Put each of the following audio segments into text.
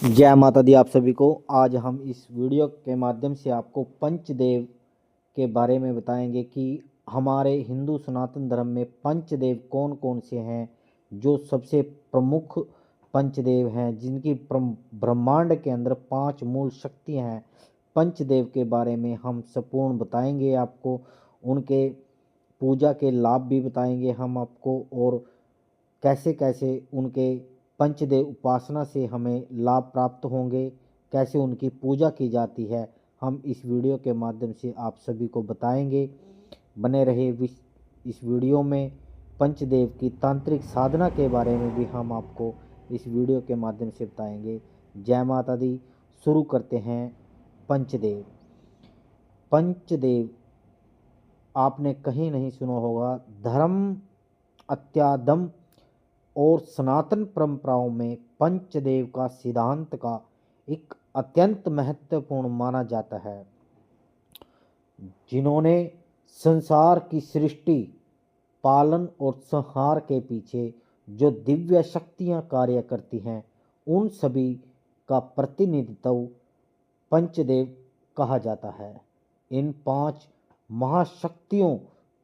जय माता दी आप सभी को। आज हम इस वीडियो के माध्यम से आपको पंचदेव के बारे में बताएंगे कि हमारे हिंदू सनातन धर्म में पंचदेव कौन कौन से हैं, जो सबसे प्रमुख पंचदेव हैं, जिनकी ब्रह्मांड के अंदर 5 मूल शक्तियां हैं। पंचदेव के बारे में हम संपूर्ण बताएंगे आपको, उनके पूजा के लाभ भी बताएंगे हम आपको, और कैसे कैसे उनके पंचदेव उपासना से हमें लाभ प्राप्त होंगे, कैसे उनकी पूजा की जाती है, हम इस वीडियो के माध्यम से आप सभी को बताएंगे। बने रहे इस वीडियो में। पंचदेव की तांत्रिक साधना के बारे में भी हम आपको इस वीडियो के माध्यम से बताएंगे। जय माता दी। शुरू करते हैं। पंचदेव। पंचदेव आपने कहीं नहीं सुना होगा। धर्म अत्यादम और सनातन परंपराओं में पंचदेव का सिद्धांत का एक अत्यंत महत्वपूर्ण माना जाता है, जिन्होंने संसार की सृष्टि, पालन और संहार के पीछे जो दिव्य शक्तियां कार्य करती हैं, उन सभी का प्रतिनिधित्व पंचदेव कहा जाता है। इन 5 महाशक्तियों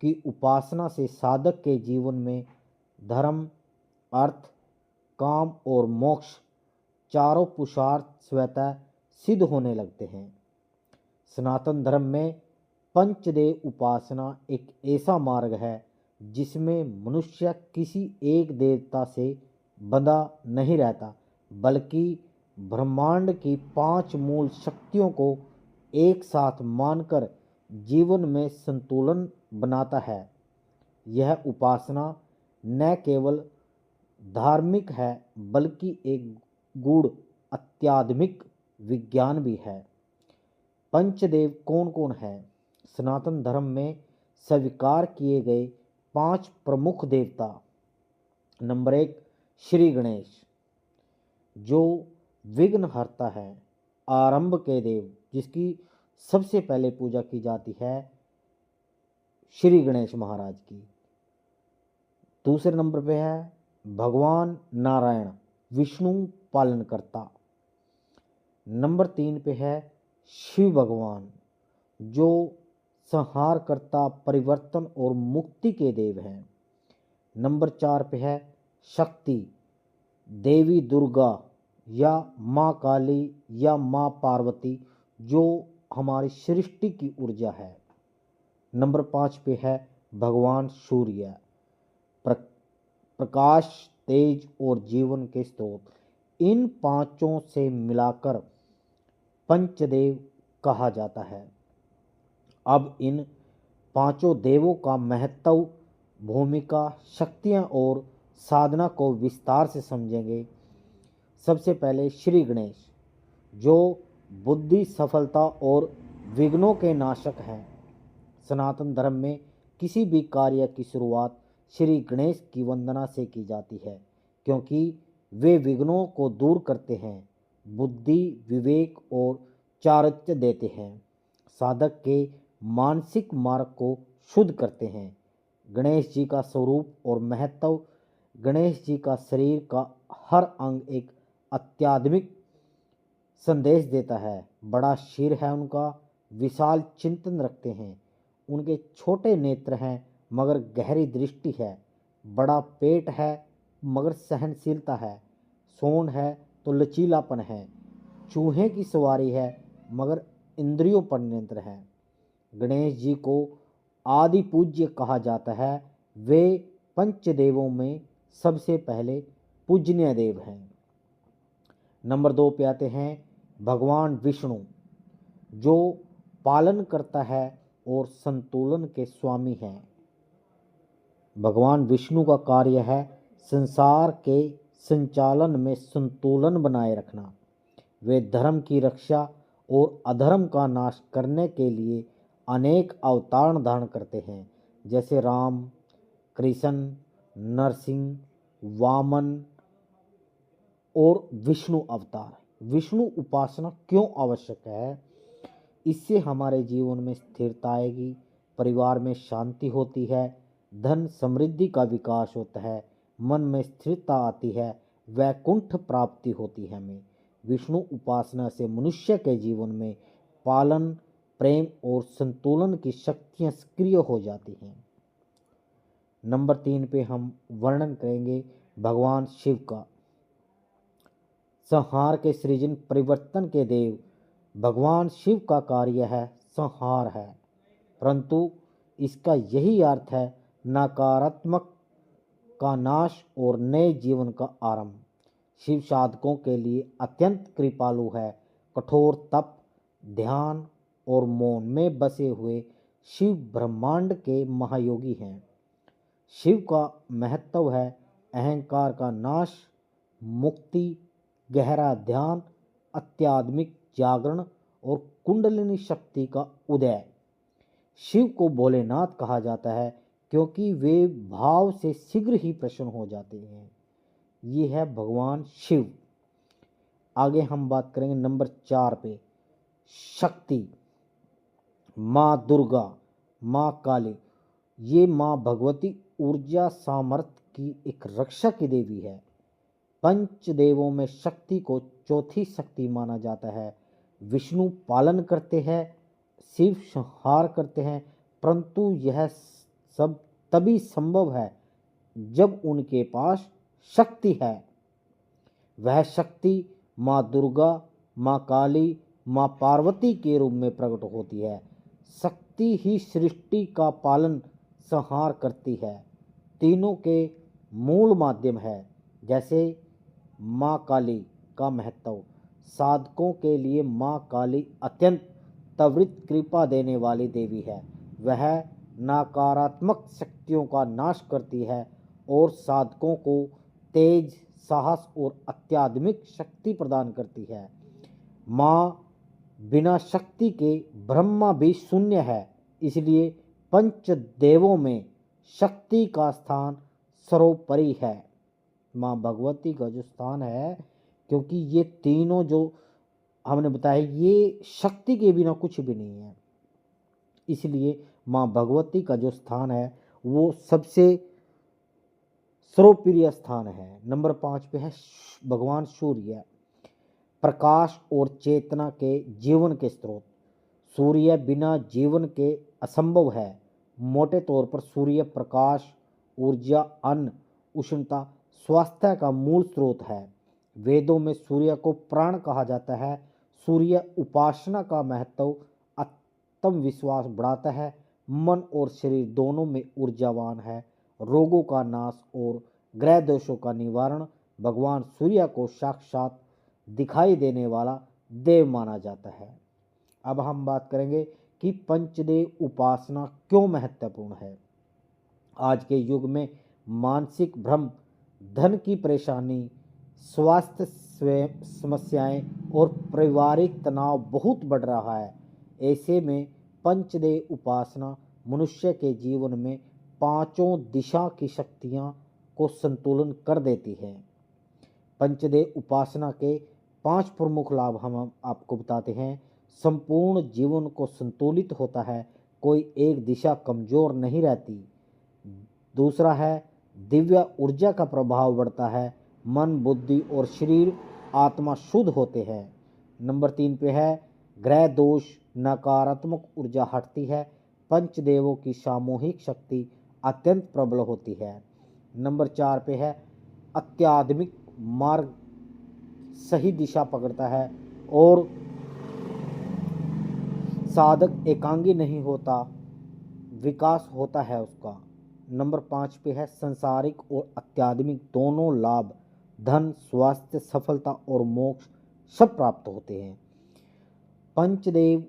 की उपासना से साधक के जीवन में धर्म, अर्थ, काम और मोक्ष चारों पुरुषार्थ स्वतः सिद्ध होने लगते हैं। सनातन धर्म में पंचदेव उपासना एक ऐसा मार्ग है जिसमें मनुष्य किसी एक देवता से बंधा नहीं रहता, बल्कि ब्रह्मांड की 5 मूल शक्तियों को एक साथ मानकर जीवन में संतुलन बनाता है। यह उपासना न केवल धार्मिक है, बल्कि एक गूढ़ आध्यात्मिक विज्ञान भी है। पंचदेव कौन कौन है? सनातन धर्म में स्वीकार किए गए 5 प्रमुख देवता। नंबर 1, श्री गणेश, जो विघ्नहर्ता है, आरंभ के देव, जिसकी सबसे पहले पूजा की जाती है श्री गणेश महाराज की। दूसरे नंबर पे है भगवान नारायण, विष्णु पालनकर्ता। नंबर 3 पे है शिव भगवान, जो संहारकर्ता, परिवर्तन और मुक्ति के देव हैं। नंबर 4 पे है शक्ति, देवी दुर्गा या माँ काली या माँ पार्वती, जो हमारी सृष्टि की ऊर्जा है। नंबर 5 पे है भगवान सूर्य, प्रकाश, तेज और जीवन के स्रोत। इन 5 से मिलाकर पंचदेव कहा जाता है। अब इन 5 देवों का महत्व, भूमिका, शक्तियाँ और साधना को विस्तार से समझेंगे। सबसे पहले श्री गणेश, जो बुद्धि, सफलता और विघ्नों के नाशक हैं। सनातन धर्म में किसी भी कार्य की शुरुआत श्री गणेश की वंदना से की जाती है, क्योंकि वे विघ्नों को दूर करते हैं, बुद्धि, विवेक और चारित्र्य देते हैं, साधक के मानसिक मार्ग को शुद्ध करते हैं। गणेश जी का स्वरूप और महत्व। गणेश जी का शरीर का हर अंग एक आध्यात्मिक संदेश देता है। बड़ा सिर है उनका, विशाल चिंतन रखते हैं, उनके छोटे नेत्र हैं मगर गहरी दृष्टि है, बड़ा पेट है मगर सहनशीलता है, सोंड है तो लचीलापन है, चूहे की सवारी है मगर इंद्रियों पर नियंत्रण है। गणेश जी को आदि पूज्य कहा जाता है। वे पंचदेवों में सबसे पहले पूजनीय देव हैं। नंबर 2 पे आते हैं भगवान विष्णु, जो पालन करता है और संतुलन के स्वामी हैं। भगवान विष्णु का कार्य है संसार के संचालन में संतुलन बनाए रखना। वे धर्म की रक्षा और अधर्म का नाश करने के लिए अनेक अवतार धारण करते हैं, जैसे राम, कृष्ण, नरसिंह, वामन और विष्णु अवतार। विष्णु उपासना क्यों आवश्यक है? इससे हमारे जीवन में स्थिरता आएगी, परिवार में शांति होती है, धन समृद्धि का विकास होता है, मन में स्थिरता आती है, वैकुंठ प्राप्ति होती है हमें। विष्णु उपासना से मनुष्य के जीवन में पालन, प्रेम और संतुलन की शक्तियां सक्रिय हो जाती हैं। नंबर 3 पे हम वर्णन करेंगे भगवान शिव का। संहार के सृजन, परिवर्तन के देव भगवान शिव का कार्य है संहार है, परंतु इसका यही अर्थ है नकारात्मक का नाश और नए जीवन का आरंभ। शिव साधकों के लिए अत्यंत कृपालु है। कठोर तप, ध्यान और मौन में बसे हुए शिव ब्रह्मांड के महायोगी हैं। शिव का महत्व है अहंकार का नाश, मुक्ति, गहरा ध्यान, आध्यात्मिक जागरण और कुंडलिनी शक्ति का उदय। शिव को भोलेनाथ कहा जाता है क्योंकि वे भाव से शीघ्र ही प्रसन्न हो जाते हैं। ये है भगवान शिव। आगे हम बात करेंगे नंबर 4 पे शक्ति। माँ दुर्गा, माँ काली, ये माँ भगवती ऊर्जा सामर्थ्य की एक रक्षा की देवी है। पंचदेवों में शक्ति को चौथी शक्ति माना जाता है। विष्णु पालन करते हैं, शिव संहार करते हैं, परंतु यह सब तभी संभव है जब उनके पास शक्ति है। वह शक्ति माँ दुर्गा, माँ काली, माँ पार्वती के रूप में प्रकट होती है। शक्ति ही सृष्टि का पालन संहार करती है, तीनों के मूल माध्यम है। जैसे माँ काली का महत्व, साधकों के लिए माँ काली अत्यंत त्वरित कृपा देने वाली देवी है। वह नकारात्मक शक्तियों का नाश करती है और साधकों को तेज, साहस और आध्यात्मिक शक्ति प्रदान करती है। माँ बिना शक्ति के ब्रह्मा भी शून्य है, इसलिए पंचदेवों में शक्ति का स्थान सर्वोपरि है। माँ भगवती का जो स्थान है, क्योंकि ये तीनों जो हमने बताया ये शक्ति के बिना कुछ भी नहीं है, इसलिए माँ भगवती का जो स्थान है वो सबसे सर्वप्रिय स्थान है। नंबर 5 पे है भगवान सूर्य, प्रकाश और चेतना के जीवन के स्रोत। सूर्य बिना जीवन के असंभव है। मोटे तौर पर सूर्य प्रकाश, ऊर्जा, अन्न, उष्णता, स्वास्थ्य का मूल स्रोत है। वेदों में सूर्य को प्राण कहा जाता है। सूर्य उपासना का महत्व आत्मविश्वास बढ़ाता है, मन और शरीर दोनों में ऊर्जावान है। रोगों का नाश और ग्रह दोषों का निवारण। भगवान सूर्य को साक्षात दिखाई देने वाला देव माना जाता है। अब हम बात करेंगे कि पंचदेव उपासना क्यों महत्वपूर्ण है। आज के युग में मानसिक भ्रम, धन की परेशानी, स्वास्थ्य समस्याएं और पारिवारिक तनाव बहुत बढ़ रहा है। ऐसे में पंचदेव उपासना मनुष्य के जीवन में पांचों दिशा की शक्तियां को संतुलन कर देती है। पंचदेव उपासना के 5 प्रमुख लाभ हम आपको बताते हैं। संपूर्ण जीवन को संतुलित होता है, कोई एक दिशा कमजोर नहीं रहती। दूसरा है दिव्य ऊर्जा का प्रभाव बढ़ता है, मन, बुद्धि और शरीर, आत्मा शुद्ध होते हैं। नंबर 3 पे है ग्रह दोष, नकारात्मक ऊर्जा हटती है। पंचदेवों की सामूहिक शक्ति अत्यंत प्रबल होती है। नंबर 4 पे है आध्यात्मिक मार्ग सही दिशा पकड़ता है और साधक एकांगी नहीं होता, विकास होता है उसका। नंबर 5 पे है संसारिक और आध्यात्मिक दोनों लाभ, धन, स्वास्थ्य, सफलता और मोक्ष सब प्राप्त होते हैं। पंचदेव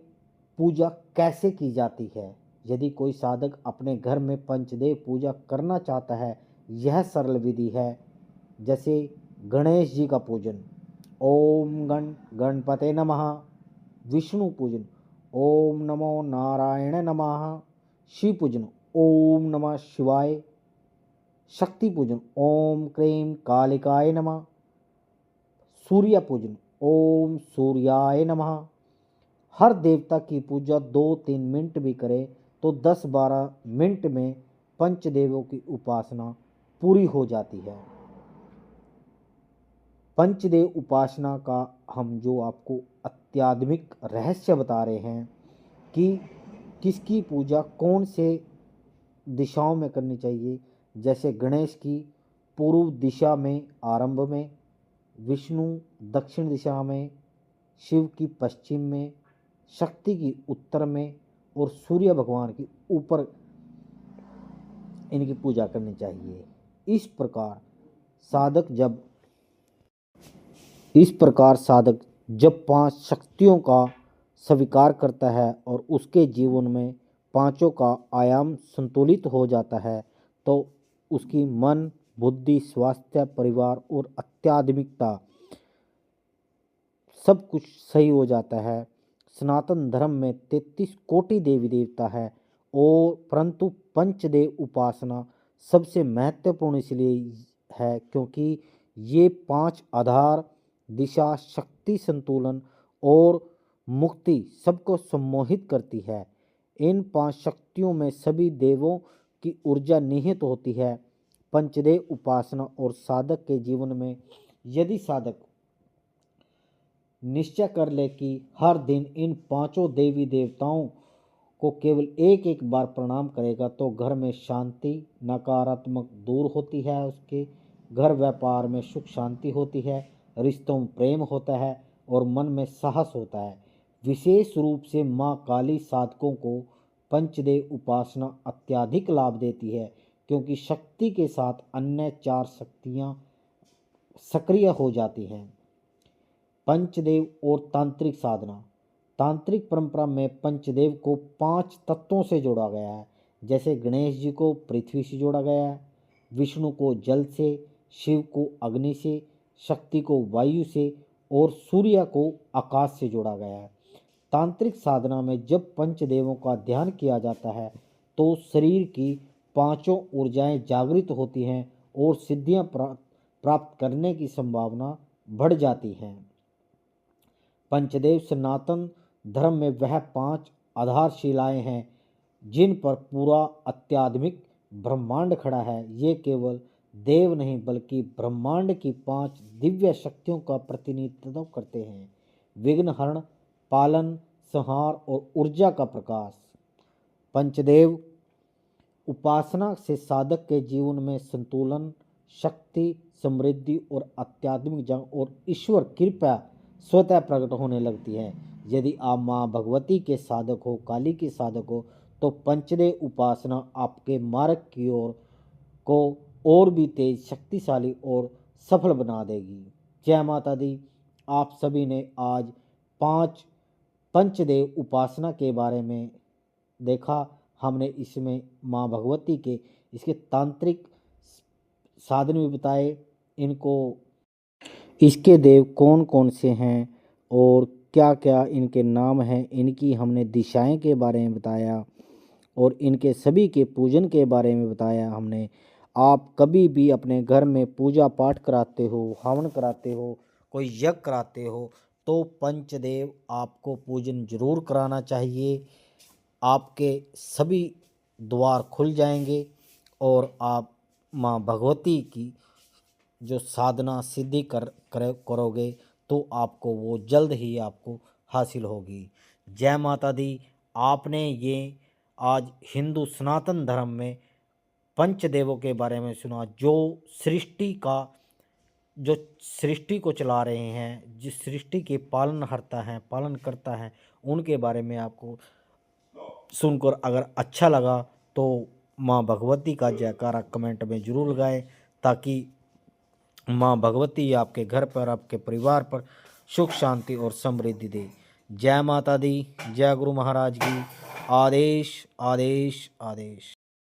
पूजा कैसे की जाती है। यदि कोई साधक अपने घर में पंचदेव पूजा करना चाहता है, यह सरल विधि है। जैसे गणेश जी का पूजन, ओम गणपते नमः। विष्णु पूजन, ओम नमो नारायण नमः। शिव पूजन, ओम नमः शिवाय। शक्ति पूजन, ओम क्रीं कालिकाय नमः। सूर्य पूजन, ओम सूर्याय नमः। हर देवता की पूजा 2-3 मिनट भी करें तो 10-12 मिनट में पंचदेवों की उपासना पूरी हो जाती है। पंचदेव उपासना का हम जो आपको अत्याधुनिक रहस्य बता रहे हैं कि किसकी पूजा कौन से दिशाओं में करनी चाहिए। जैसे गणेश की पूर्व दिशा में आरंभ में, विष्णु दक्षिण दिशा में, शिव की पश्चिम में, शक्ति की उत्तर में और सूर्य भगवान की ऊपर इनकी पूजा करनी चाहिए। इस प्रकार साधक जब 5 शक्तियों का स्वीकार करता है और उसके जीवन में पांचों का आयाम संतुलित हो जाता है तो उसकी मन, बुद्धि, स्वास्थ्य, परिवार और आध्यात्मिकता सब कुछ सही हो जाता है। सनातन धर्म में 33 कोटि देवी देवता है और परंतु पंचदेव उपासना सबसे महत्वपूर्ण इसलिए है क्योंकि ये 5 आधार, दिशा, शक्ति, संतुलन और मुक्ति सबको सम्मोहित करती है। इन 5 शक्तियों में सभी देवों की ऊर्जा निहित होती है। पंचदेव उपासना और साधक के जीवन में यदि साधक निश्चय कर ले कि हर दिन इन 5 देवी देवताओं को केवल एक एक बार प्रणाम करेगा तो घर में शांति, नकारात्मक दूर होती है, उसके घर व्यापार में सुख शांति होती है, रिश्तों में प्रेम होता है और मन में साहस होता है। विशेष रूप से माँ काली साधकों को पंचदेव उपासना अत्यधिक लाभ देती है क्योंकि शक्ति के साथ अन्य 4 शक्तियाँ सक्रिय हो जाती हैं। पंचदेव और तांत्रिक साधना। तांत्रिक परंपरा में पंचदेव को 5 तत्वों से जोड़ा गया है। जैसे गणेश जी को पृथ्वी से जोड़ा गया है, विष्णु को जल से, शिव को अग्नि से, शक्ति को वायु से और सूर्य को आकाश से जोड़ा गया है। तांत्रिक साधना में जब पंचदेवों का ध्यान किया जाता है तो शरीर की 5 ऊर्जाएं जागृत होती हैं और सिद्धियां प्राप्त करने की संभावना बढ़ जाती हैं। पंचदेव सनातन धर्म में वह 5 आधारशिलाएं हैं जिन पर पूरा आध्यात्मिक ब्रह्मांड खड़ा है। ये केवल देव नहीं बल्कि ब्रह्मांड की 5 दिव्य शक्तियों का प्रतिनिधित्व करते हैं। विघ्नहरण, पालन, संहार और ऊर्जा का प्रकाश। पंचदेव उपासना से साधक के जीवन में संतुलन, शक्ति, समृद्धि और आध्यात्मिक जंग और ईश्वर कृपा स्वतः प्रकट होने लगती है। यदि आप माँ भगवती के साधक हो, काली के साधक हो तो पंचदेव उपासना आपके मार्ग की ओर को और भी तेज, शक्तिशाली और सफल बना देगी। जय माता दी। आप सभी ने आज 5 पंचदेव उपासना के बारे में देखा। हमने इसमें माँ भगवती के इसके तांत्रिक साधन भी बताए, इनको इसके देव कौन कौन से हैं और क्या क्या इनके नाम हैं, इनकी हमने दिशाएं के बारे में बताया और इनके सभी के पूजन के बारे में बताया हमने। आप कभी भी अपने घर में पूजा पाठ कराते हो, हवन कराते हो, कोई यज्ञ कराते हो तो पंचदेव आपको पूजन जरूर कराना चाहिए। आपके सभी द्वार खुल जाएंगे और आप माँ भगवती की जो साधना सिद्धि करोगे तो आपको वो जल्द ही आपको हासिल होगी। जय माता दी। आपने ये आज हिंदू सनातन धर्म में पंचदेवों के बारे में सुना जो सृष्टि को चला रहे हैं, जिस सृष्टि के पालन करता है उनके बारे में आपको सुनकर अगर अच्छा लगा तो माँ भगवती का जयकारा कमेंट में ज़रूर लगाएं ताकि माँ भगवती आपके घर पर, आपके परिवार पर सुख शांति और समृद्धि दे। जय माता दी। जय गुरु महाराज की। आदेश आदेश आदेश।